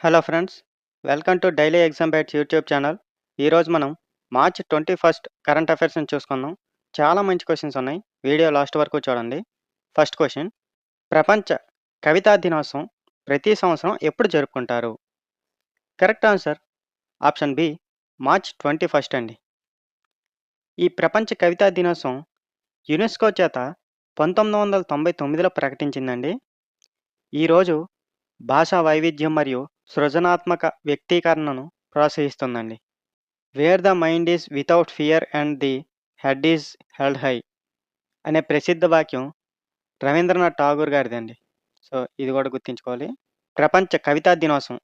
Hello friends, welcome to daily exam batch YouTube channel. ఈరోజు మనం March 21 current అఫైర్స్ని చూసుకుందాం. చాలా మంచి క్వశ్చన్స్ ఉన్నాయి. వీడియో లాస్ట్ వరకు చూడండి. ఫస్ట్ క్వశ్చన్: ప్రపంచ కవితా దినోత్సవం ప్రతి సంవత్సరం ఎప్పుడు జరుపుకుంటారు? Correct answer option B, March 21 అండి. ఈ ప్రపంచ కవితా దినోత్సవం యునెస్కో చేత 1999లో ప్రకటించిందండి. ఈరోజు భాషా వైవిధ్యం మరియు సృజనాత్మక వ్యక్తీకరణను ప్రోత్సహిస్తుందండి. Where the mind is without fear and the head is held high అనే ప్రసిద్ధ వాక్యం రవీంద్రనాథ్ ఠాగూర్ గారిదండి. సో ఇది కూడా గుర్తుంచుకోవాలి. ప్రపంచ కవితా దినోత్సవం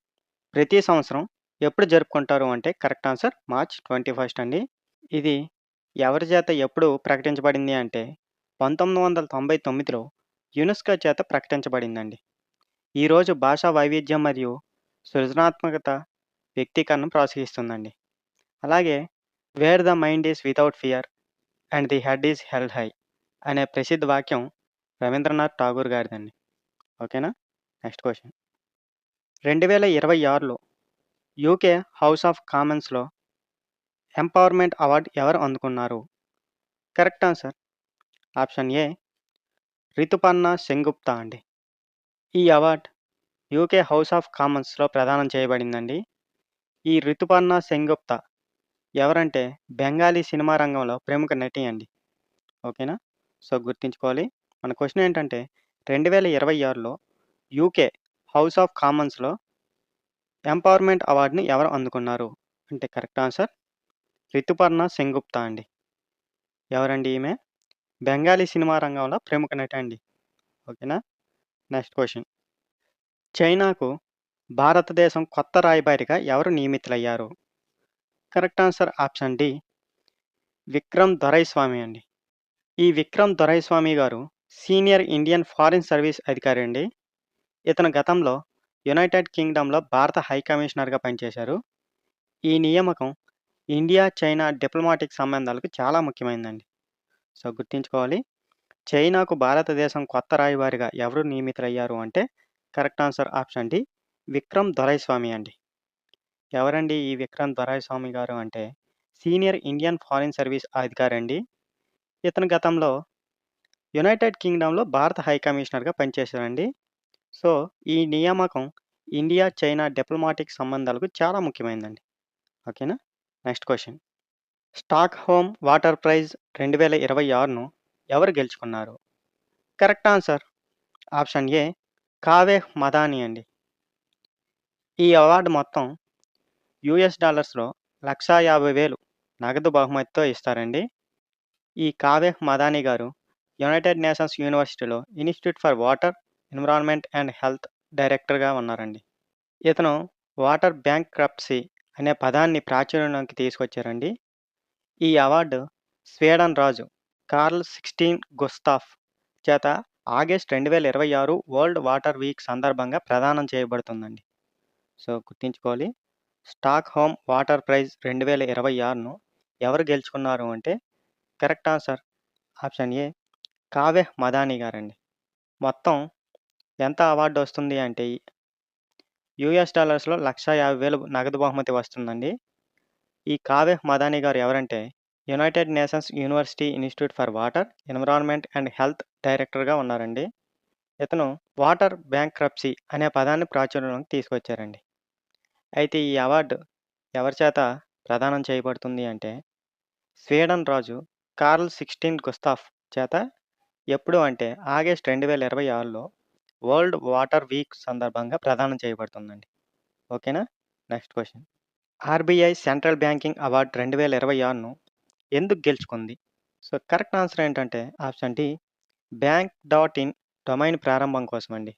ప్రతి సంవత్సరం ఎప్పుడు జరుపుకుంటారు అంటే కరెక్ట్ ఆన్సర్ మార్చ్ 21 అండి. ఇది ఎవరి చేత ఎప్పుడు ప్రకటించబడింది అంటే 1999లో యునెస్కో చేత ప్రకటించబడిందండి. ఈరోజు భాషా వైవిధ్యం మరియు సృజనాత్మకత వ్యక్తీకరణను ప్రోత్సహిస్తుందండి. అలాగే where the mind is without fear and the head is held high అనే ప్రసిద్ధ వాక్యం రవీంద్రనాథ్ ఠాగూర్ గారిదండి. ఓకేనా? నెక్స్ట్ క్వశ్చన్: 2026లో యూకే హౌస్ ఆఫ్ కామన్స్లో ఎంపవర్మెంట్ అవార్డు ఎవరు అందుకున్నారు? Correct answer option A, Rituparna Sengupta అండి. ఈ అవార్డు యూకే హౌస్ ఆఫ్ కామన్స్లో ప్రదానం చేయబడిందండి. ఈ రితుపర్ణ సెన్గుప్తా ఎవరంటే బెంగాలీ సినిమా రంగంలో ప్రముఖ నటి అండి. ఓకేనా? సో గుర్తుంచుకోవాలి. మన క్వశ్చన్ ఏంటంటే 2026లో యూకే హౌస్ ఆఫ్ కామన్స్లో ఎంపవర్మెంట్ అవార్డుని ఎవరు అందుకున్నారు అంటే కరెక్ట్ ఆన్సర్ రితుపర్ణ సెన్గుప్తా అండి. ఎవరండి ఈమె? బెంగాలీ సినిమా రంగంలో ప్రముఖ నటి అండి. ఓకేనా? నెక్స్ట్ క్వశ్చన్: చైనాకు భారతదేశం కొత్త రాయబారిగా ఎవరు నియమితులయ్యారు? Correct answer option D, Vikram Doraiswamy అండి. ఈ విక్రమ్ దొరైస్వామి గారు సీనియర్ ఇండియన్ ఫారిన్ సర్వీస్ అధికారి అండి. ఇతను గతంలో యునైటెడ్ కింగ్డమ్‌లో భారత హై కమిషనర్‌గా పనిచేశారు. ఈ నియామకం ఇండియా, చైనా డిప్లొమాటిక్ సంబంధాలకు చాలా ముఖ్యమైనదండి. సో గుర్తుంచుకోవాలి. చైనాకు భారతదేశం కొత్త రాయబారిగా ఎవరు నియమితులయ్యారు అంటే correct answer option D, Vikram Doraiswamy అండి. ఎవరండి ఈ విక్రమ్ దొరైస్వామి గారు అంటే సీనియర్ ఇండియన్ ఫారిన్ సర్వీస్ అధికారి అండి. ఇతను గతంలో యునైటెడ్ కింగ్డమ్‌లో భారత హై కమిషనర్‌గా పనిచేశారండి. సో ఈ నియామకం ఇండియా, చైనా డిప్లొమాటిక్ సంబంధాలకు చాలా ముఖ్యమైనదండి. ఓకేనా? Next question: Stockholm water prize 2026ను ఎవరు గెలుచుకున్నారు? Correct answer option A, Kaveh Madani అండి. ఈ అవార్డు మొత్తం $1,50,000 నగదు బహుమతితో ఇస్తారండి. ఈ కావేహ్ మదాని గారు యునైటెడ్ నేషన్స్ యూనివర్సిటీలో institute for water, environment and health డైరెక్టర్‌గా ఉన్నారండి. ఇతను వాటర్ బ్యాంక్రప్సీ అనే పదాన్ని ప్రాచుర్యంలోకి తీసుకొచ్చారండి. ఈ అవార్డు స్వీడన్ రాజు కార్ల్ 16 గుస్తాఫ్ చేత ఆగస్ట్ 2026 వరల్డ్ వాటర్ వీక్ సందర్భంగా ప్రదానం చేయబడుతుందండి. సో గుర్తుంచుకోవాలి. స్టాక్‌హోమ్ వాటర్ ప్రైజ్ 2026ను ఎవరు గెలుచుకున్నారు అంటే correct answer option A, Kaveh Madani గారండి. మొత్తం ఎంత అవార్డు వస్తుంది అంటే $1,50,000 నగదు బహుమతి వస్తుందండి. ఈ కావేహ్ మదాని గారు ఎవరంటే United nations university institute for water, environment and health డైరెక్టర్‌గా ఉన్నారండి. ఇతను వాటర్ బ్యాంక్రప్సీ అనే పదాన్ని ప్రాచుర్యంలోకి తీసుకొచ్చారండి. అయితే ఈ అవార్డు ఎవరి చేత ప్రదానం చేయబడుతుంది అంటే స్వీడన్ రాజు కార్ల్ 16 గుస్తాఫ్ చేత ఎప్పుడు అంటే ఆగస్ట్ 2026లో వరల్డ్ వాటర్ వీక్ సందర్భంగా ప్రదానం చేయబడుతుందండి. ఓకేనా? Next question: RBI central banking award 2026ను ఎందుకు గెలుచుకుంది? సో కరెక్ట్ ఆన్సర్ ఏంటంటే ఆప్షన్ డి, బ్యాంక్.ఇన్ డొమైన్ ప్రారంభం కోసమండి.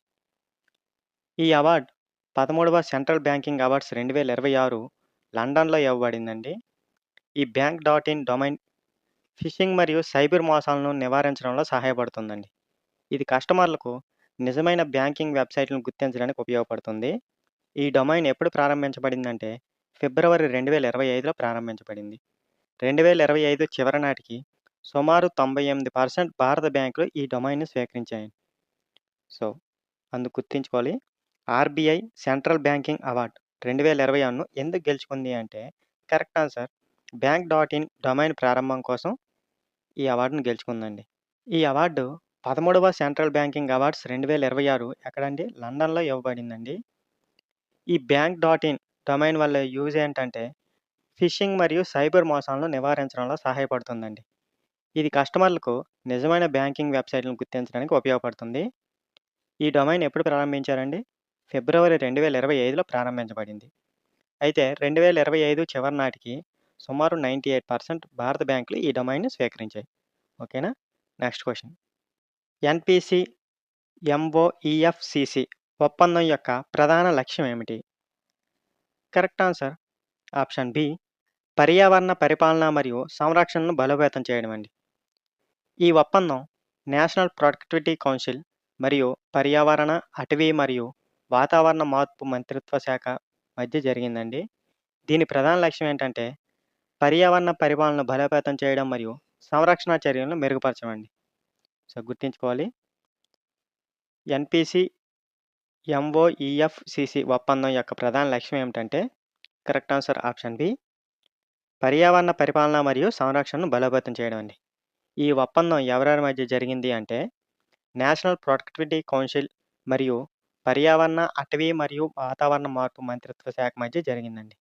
ఈ అవార్డ్ 13వ సెంట్రల్ బ్యాంకింగ్ అవార్డ్స్ 2026 లండన్‌లో ఇవ్వబడిందండి. ఈ బ్యాంక్.ఇన్ డొమైన్ ఫిషింగ్ మరియు సైబర్ మోసాలను నివారించడంలో సహాయపడుతుందండి. ఇది కస్టమర్లకు నిజమైన బ్యాంకింగ్ వెబ్‌సైట్‌లను గుర్తించడానికి ఉపయోగపడుతుంది. ఈ డొమైన్ ఎప్పుడు ప్రారంభించబడిందంటే ఫిబ్రవరి 2025లో ప్రారంభించబడింది. 2025 చివరి నాటికి సుమారు 98% భారత బ్యాంకులు ఈ డొమైన్‌ని స్వీకరించాయి. సో అందుకు గుర్తుంచుకోవాలి. ఆర్‌బీఐ సెంట్రల్ బ్యాంకింగ్ అవార్డ్ 2026ను ఎందుకు గెలుచుకుంది అంటే, correct answer bank dot in domain ప్రారంభం కోసం ఈ అవార్డును గెలుచుకుందండి. ఈ అవార్డు 13వ సెంట్రల్ బ్యాంకింగ్ అవార్డ్స్ 2026 ఎక్కడండి? లండన్‌లో ఇవ్వబడిందండి. ఈ బ్యాంక్ డాట్ ఇన్ డొమైన్ వల్ల యూజ్ ఏంటంటే, ఫిషింగ్ మరియు సైబర్ మోసాలను నివారించడంలో సహాయపడుతుందండి. ఇది కస్టమర్లకు నిజమైన బ్యాంకింగ్ వెబ్‌సైట్‌లను గుర్తించడానికి ఉపయోగపడుతుంది. ఈ డొమైన్ ఎప్పుడు ప్రారంభించారండి? ఫిబ్రవరి 2025లో ప్రారంభించబడింది. అయితే 2025 చివరి నాటికి సుమారు 98% భారత బ్యాంకులు ఈ డొమైన్‌ని స్వీకరించాయి. ఓకేనా? Next question. ఎన్‌పీసీ ఎంఓఈఎఫ్‌సీసీ ఒప్పందం యొక్క ప్రధాన లక్ష్యం ఏమిటి? కరెక్ట్ ఆన్సర్ ఆప్షన్ బి పర్యావరణ పరిపాలన మరియు సంరక్షణను బలోపేతం చేయడం అండి. ఈ ఒప్పందం నేషనల్ ప్రొడక్టివిటీ కౌన్సిల్ మరియు పర్యావరణ, అటవీ మరియు వాతావరణ మార్పు మంత్రిత్వ శాఖ మధ్య జరిగిందండి. దీని ప్రధాన లక్ష్యం ఏంటంటే, పర్యావరణ పరిపాలనను బలోపేతం చేయడం మరియు సంరక్షణ చర్యలను మెరుగుపరచమండి. సో, గుర్తుంచుకోవాలి. ఎన్‌పీసీ ఎంఓఈఎఫ్‌సీసీ ఒప్పందం యొక్క ప్రధాన లక్ష్యం ఏమిటంటే, కరెక్ట్ ఆన్సర్ ఆప్షన్ బి పర్యావరణ పరిపాలన మరియు సంరక్షణను బలోపేతం చేయడం అండి. ఈ ఒప్పందం ఎవరెవరి మధ్య జరిగింది అంటే, నేషనల్ ప్రొడక్టివిటీ కౌన్సిల్ మరియు పర్యావరణ, అటవీ మరియు వాతావరణ మార్పు మంత్రిత్వ శాఖ మధ్య జరిగిందండి.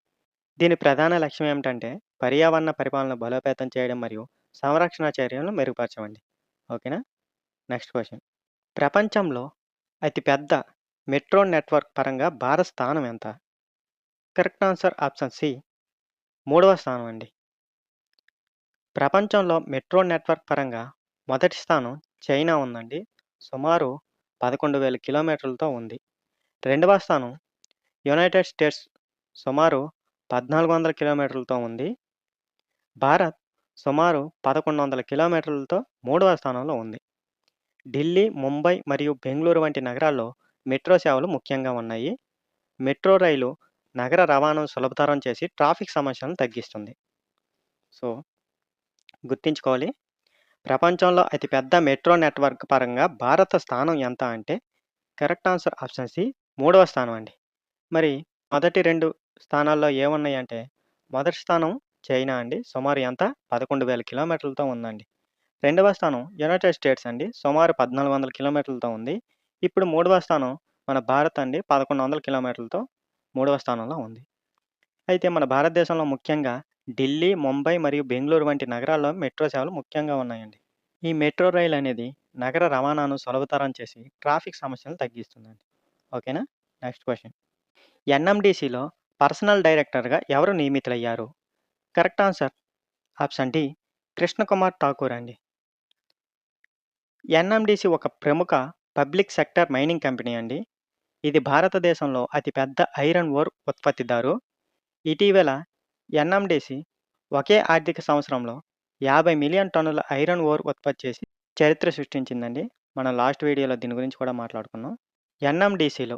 దీని ప్రధాన లక్ష్యం ఏమిటంటే, పర్యావరణ పరిపాలన బలోపేతం చేయడం మరియు సంరక్షణ చర్యలను మెరుగుపరచమండి. ఓకేనా? Next question. ప్రపంచంలో అతిపెద్ద మెట్రో నెట్వర్క్ పరంగా భారత్ స్థానం ఎంత? కరెక్ట్ ఆన్సర్ ఆప్షన్ సి 3వ స్థానం అండి. ప్రపంచంలో మెట్రో నెట్వర్క్ పరంగా మొదటి స్థానం చైనా ఉందండి. సుమారు 11,000 కిలోమీటర్లతో ఉంది. రెండవ స్థానం యునైటెడ్ స్టేట్స్ సుమారు 1,400 కిలోమీటర్లతో ఉంది. భారత్ సుమారు 1,100 కిలోమీటర్లతో మూడవ స్థానంలో ఉంది. ఢిల్లీ, ముంబై మరియు బెంగుళూరు వంటి నగరాల్లో మెట్రో సేవలు ముఖ్యంగా ఉన్నాయి. మెట్రో రైలు నగర రవాణాను సులభతరం చేసి ట్రాఫిక్ సమస్యలను తగ్గిస్తుంది. సో, గుర్తుంచుకోవాలి. ప్రపంచంలో అతిపెద్ద మెట్రో నెట్వర్క్ పరంగా భారత స్థానం ఎంత అంటే, కరెక్ట్ ఆన్సర్ ఆప్షన్ సి 3వ స్థానం అండి. మరి మొదటి 2 స్థానాల్లో ఏమున్నాయంటే, మొదటి స్థానం చైనా అండి. సుమారు ఎంత? 11,000 కిలోమీటర్లతో ఉందండి. రెండవ స్థానం యునైటెడ్ స్టేట్స్ అండి. సుమారు 1,400 కిలోమీటర్లతో ఉంది. ఇప్పుడు మూడవ స్థానం మన భారత్ అండి. 1,100 కిలోమీటర్లతో మూడవ స్థానంలో ఉంది. అయితే మన భారతదేశంలో ముఖ్యంగా ఢిల్లీ, ముంబై మరియు బెంగుళూరు వంటి నగరాల్లో మెట్రో సేవలు ముఖ్యంగా ఉన్నాయండి. ఈ మెట్రో రైలు అనేది నగర రవాణాను సులభతరం చేసి ట్రాఫిక్ సమస్యలను తగ్గిస్తుందండి. ఓకేనా? Next question. ఎన్ఎండిసిలో పర్సనల్ డైరెక్టర్‌గా ఎవరు నియమితులయ్యారు? Correct answer option D Krishnakumar Thakur అండి. ఎన్ఎండిసి ఒక ప్రముఖ పబ్లిక్ సెక్టార్ మైనింగ్ కంపెనీ అండి. ఇది భారతదేశంలో అతిపెద్ద ఐరన్ ఓర్ ఉత్పత్తిదారు. ఇటీవల ఎన్ఎండిసి ఒకే ఆర్థిక సంవత్సరంలో 50 మిలియన్ టన్నుల ఐరన్ ఓర్ ఉత్పత్తి చేసి చరిత్ర సృష్టించిందండి. మనం లాస్ట్ వీడియోలో దీని గురించి కూడా మాట్లాడుకున్నాం. ఎన్ఎండిసిలో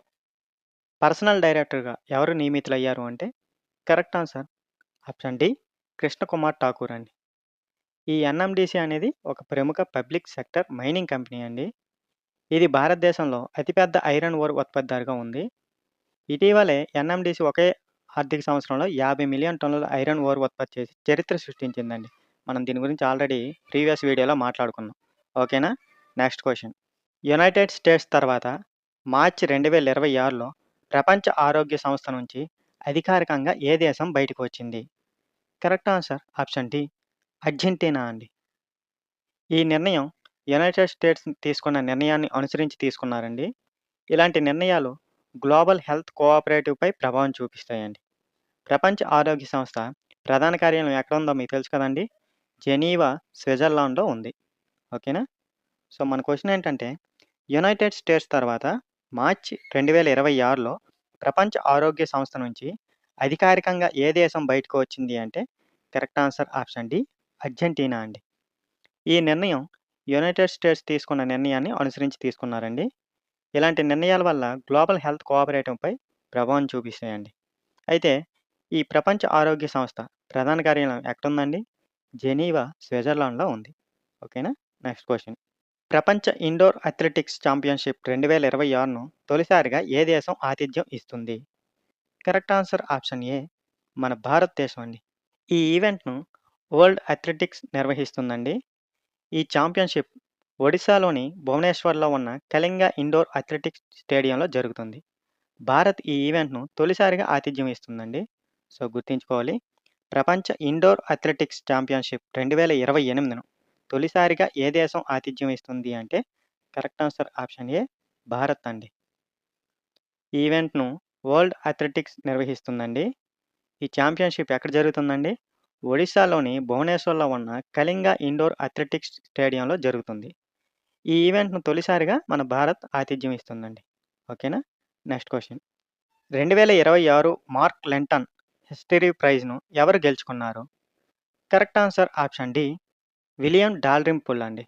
పర్సనల్ డైరెక్టర్‌గా ఎవరు నియమితులయ్యారు అంటే, correct answer option D Krishnakumar Thakur అండి. ఈ ఎన్ఎండిసి అనేది ఒక ప్రముఖ పబ్లిక్ సెక్టర్ మైనింగ్ కంపెనీ అండి. ఇది భారతదేశంలో అతిపెద్ద ఐరన్ ఓర్ ఉత్పత్తిదారుగా ఉంది. ఇటీవలే ఎన్ఎండిసి ఒకే ఆర్థిక సంవత్సరంలో 50 మిలియన్ టన్నుల ఐరన్ ఓర్ ఉత్పత్తి చేసి చరిత్ర సృష్టించిందండి. మనం దీని గురించి ఆల్రెడీ ప్రీవియస్ వీడియోలో మాట్లాడుకున్నాం. ఓకేనా? Next question. యునైటెడ్ స్టేట్స్ తర్వాత మార్చి 2026లో ప్రపంచ ఆరోగ్య సంస్థ నుంచి అధికారికంగా ఏ దేశం బయటకు వచ్చింది? Correct answer option D Argentina అండి. ఈ నిర్ణయం యునైటెడ్ స్టేట్స్ తీసుకున్న నిర్ణయాన్ని అనుసరించి తీసుకున్నారండి. ఇలాంటి నిర్ణయాలు గ్లోబల్ హెల్త్ కోఆపరేటివ్‌పై ప్రభావం చూపిస్తాయండి. ప్రపంచ ఆరోగ్య సంస్థ ప్రధాన కార్యాలయం ఎక్కడ ఉందో మీకు తెలుసు కదండీ! జెనీవా, స్విట్జర్లాండ్‌లో ఉంది. ఓకేనా? సో, మన క్వెషన్ ఏంటంటే, యునైటెడ్ స్టేట్స్ తర్వాత మార్చి 2026లో ప్రపంచ ఆరోగ్య సంస్థ నుంచి అధికారికంగా ఏ దేశం బయటకు వచ్చింది అంటే, correct answer option D Argentina అండి. ఈ నిర్ణయం యునైటెడ్ స్టేట్స్ తీసుకున్న నిర్ణయాన్ని అనుసరించి తీసుకున్నారండి. ఇలాంటి నిర్ణయాల వల్ల గ్లోబల్ హెల్త్ కోఆపరేటివ్‌పై ప్రభావం చూపిస్తాయండి. అయితే ఈ ప్రపంచ ఆరోగ్య సంస్థ ప్రధాన కార్యాలయం ఎక్కడుందండి? జెనీవా, స్విట్జర్లాండ్‌లో ఉంది. ఓకేనా? Next question. ప్రపంచ ఇండోర్ అథ్లెటిక్స్ ఛాంపియన్‌షిప్ 2026ను తొలిసారిగా ఏ దేశం ఆతిథ్యం ఇస్తుంది? కరెక్ట్ ఆన్సర్ ఆప్షన్ ఏ మన భారతదేశం అండి. ఈ ఈవెంట్‌ను వరల్డ్ అథ్లెటిక్స్ నిర్వహిస్తుందండి. ఈ ఛాంపియన్‌షిప్ ఒడిశాలోని భువనేశ్వర్‌లో ఉన్న కళింగ ఇండోర్ అథ్లెటిక్స్ స్టేడియంలో జరుగుతుంది. భారత్ ఈ ఈవెంట్‌ను తొలిసారిగా ఆతిథ్యం ఇస్తుందండి. సో, గుర్తుంచుకోవాలి. ప్రపంచ ఇండోర్ అథ్లెటిక్స్ ఛాంపియన్‌షిప్ 2028ను తొలిసారిగా ఏ దేశం ఆతిథ్యం ఇస్తుంది అంటే కరెక్ట్ ఆన్సర్ ఆప్షన్ ఏ భారత్ అండి. ఈ ఈవెంట్‌ను వరల్డ్ అథ్లెటిక్స్ నిర్వహిస్తుందండి. ఈ ఛాంపియన్‌షిప్ ఎక్కడ జరుగుతుందండి? ఒడిశాలోని భువనేశ్వర్‌లో ఉన్న కళింగ ఇండోర్ అథ్లెటిక్స్ స్టేడియంలో జరుగుతుంది. ఈ ఈవెంట్‌ను తొలిసారిగా మన భారత్ ఆతిథ్యం ఇస్తుందండి. ఓకేనా? Next question. 2026 Mark Lenton history ప్రైజ్‌ను ఎవరు గెలుచుకున్నారు? Correct answer option D William Dalrymple అండి.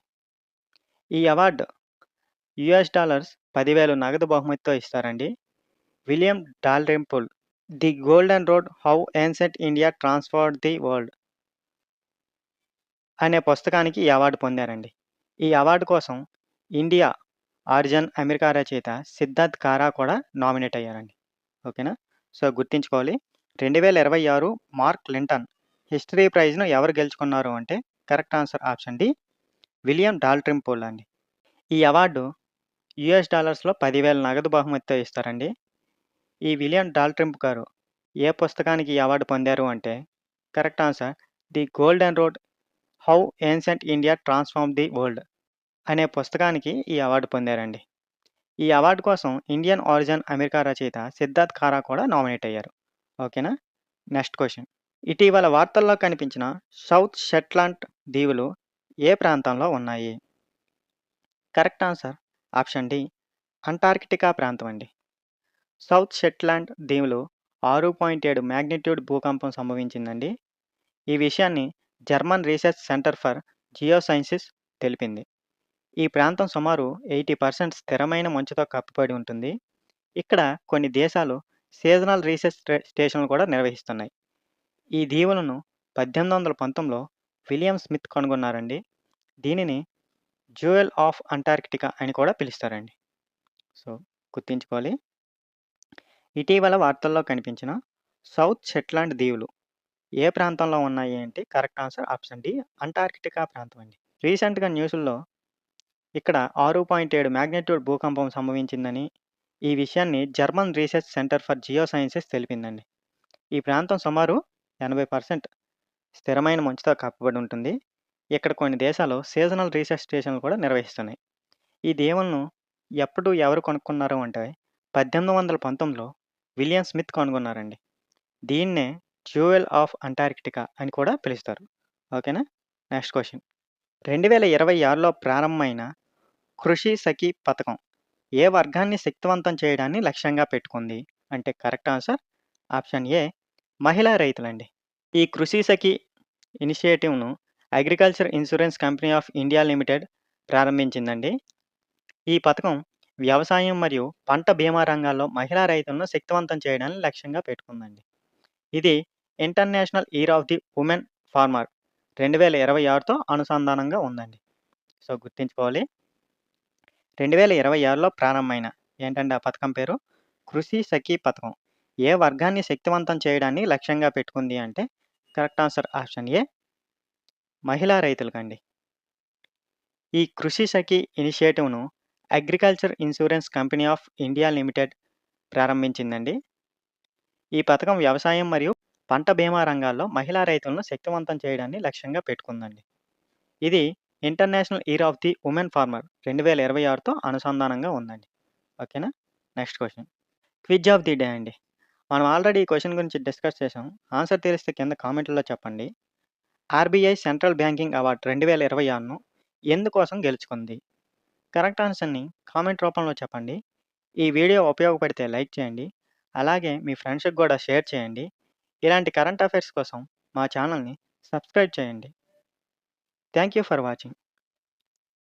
ఈ అవార్డ్ $10,000 నగదు బహుమతితో ఇస్తారండి. William Dalrymple 'the golden road how ancient India transformed the world' అనే పుస్తకానికి ఈ అవార్డు పొందారండి. ఈ అవార్డు కోసం ఇండియా ఆరిజిన్ అమెరికా రచయిత సిద్ధార్థ్ కారా కూడా నామినేట్ అయ్యారండి. ఓకేనా? సో, గుర్తుంచుకోవాలి. 2026 మార్క్ లింటన్ హిస్టరీ ప్రైజ్‌ను ఎవరు గెలుచుకున్నారు అంటే correct answer option D William Dalrymple అండి. ఈ అవార్డు $10,000లో 10,000 నగదు బహుమతితో ఇస్తారండి. ఈ విలియం డాల్ట్రింప్ గారు ఏ పుస్తకానికి ఈ అవార్డు పొందారు అంటే correct answer 'the golden road how ancient India transformed the world' అనే పుస్తకానికి ఈ అవార్డు పొందారండి. ఈ అవార్డు కోసం ఇండియన్ ఆరిజిన్ అమెరికా రచయిత సిద్ధార్థ్ కారా కూడా నామినేట్ అయ్యారు. ఓకేనా? Next question. ఇటీవల వార్తల్లో కనిపించిన సౌత్ షెట్లాండ్ దీవులు ఏ ప్రాంతంలో ఉన్నాయి? Correct answer option D Antarctica ప్రాంతం అండి. సౌత్ షెట్లాండ్ దీవులు 6.7 మాగ్నిట్యూడ్ భూకంపం సంభవించిందండి. ఈ విషయాన్ని German research centre for geosciences తెలిపింది. ఈ ప్రాంతం సుమారు 80% స్థిరమైన మంచుతో కప్పబడి ఉంటుంది. ఇక్కడ కొన్ని దేశాలు సీజనల్ రీసెర్చ్ స్టేషన్లు కూడా నిర్వహిస్తున్నాయి. ఈ దీవులను 1819లో విలియం స్మిత్ కనుగొన్నారండి. దీనిని జ్యువెల్ ఆఫ్ అంటార్కిటికా అని కూడా పిలుస్తారండి. సో, గుర్తుంచుకోవాలి. ఇటీవల వార్తల్లో కనిపించిన సౌత్ షెట్లాండ్ దీవులు ఏ ప్రాంతంలో ఉన్నాయి అంటే correct answer option D Antarctica ప్రాంతం అండి. రీసెంట్‌గా న్యూసుల్లో ఇక్కడ 6.7 మాగ్నిట్యూడ్ భూకంపం సంభవించిందని, ఈ విషయాన్ని German research centre for geosciences తెలిపిందండి. ఈ ప్రాంతం సుమారు 80% స్థిరమైన మంచుతో కప్పబడి ఉంటుంది. ఇక్కడ కొన్ని దేశాలు సీజనల్ రీసెర్చ్ స్టేషన్లు కూడా నిర్వహిస్తున్నాయి. ఈ దీవులను ఎప్పుడు ఎవరు కనుక్కున్నారు అంటే 1819లో విలియం స్మిత్ కనుగొన్నారండి. దీన్నే జ్యువెల్ ఆఫ్ అంటార్కిటికా అని కూడా పిలుస్తారు. ఓకేనా? Next question. 2026లో ప్రారంభమైన కృషి సఖి పథకం ఏ వర్గాన్ని శక్తివంతం చేయడాన్ని లక్ష్యంగా పెట్టుకుంది? అంటే కరెక్ట్ ఆన్సర్ ఆప్షన్ ఏ మహిళా రైతులండి. ఈ కృషి సఖి ఇనిషియేటివ్‌ను agriculture insurance company of India limited ప్రారంభించిందండి. ఈ పథకం వ్యవసాయం మరియు పంట బీమా రంగాల్లో మహిళా రైతులను శక్తివంతం చేయడాన్ని లక్ష్యంగా పెట్టుకుందండి. ఇది international year of the woman farmer 2026తో అనుసంధానంగా ఉందండి. సో, గుర్తుంచుకోవాలి. 2026లో ప్రారంభమైన ఏంటంటే ఆ పథకం పేరు కృషి సఖి పథకం. ఏ వర్గాన్ని శక్తివంతం చేయడాన్ని లక్ష్యంగా పెట్టుకుంది అంటే కరెక్ట్ ఆన్సర్ ఆప్షన్ ఏ మహిళా రైతులకండి. ఈ కృషి సఖి ఇనిషియేటివ్‌ను agriculture insurance company of India limited ప్రారంభించిందండి. ఈ పథకం వ్యవసాయం మరియు పంట బీమా రంగాల్లో మహిళా రైతులను శక్తివంతం చేయడాన్ని లక్ష్యంగా పెట్టుకుందండి. ఇది international year of the woman farmer 2026తో అనుసంధానంగా ఉందండి. ఓకేనా? Next question. Quiz of the day అండి. మనం ఆల్రెడీ ఈ క్వెషన్ గురించి డిస్కస్ చేసాం. ఆన్సర్ తెలిస్తే కింద కామెంట్‌లో చెప్పండి. ఆర్‌బీఐ సెంట్రల్ బ్యాంకింగ్ అవార్డ్ 2026ను ఎందుకోసం గెలుచుకుంది? కరెక్ట్ ఆన్సర్‌ని కామెంట్ రూపంలో చెప్పండి. ఈ వీడియో ఉపయోగపడితే లైక్ చేయండి. అలాగే మీ ఫ్రెండ్స్‌కి కూడా షేర్ చేయండి. ఇలాంటి కరెంట్ అఫైర్స్ కోసం మా ఛానల్‌ని సబ్స్క్రైబ్ చేయండి. Thank you for watching.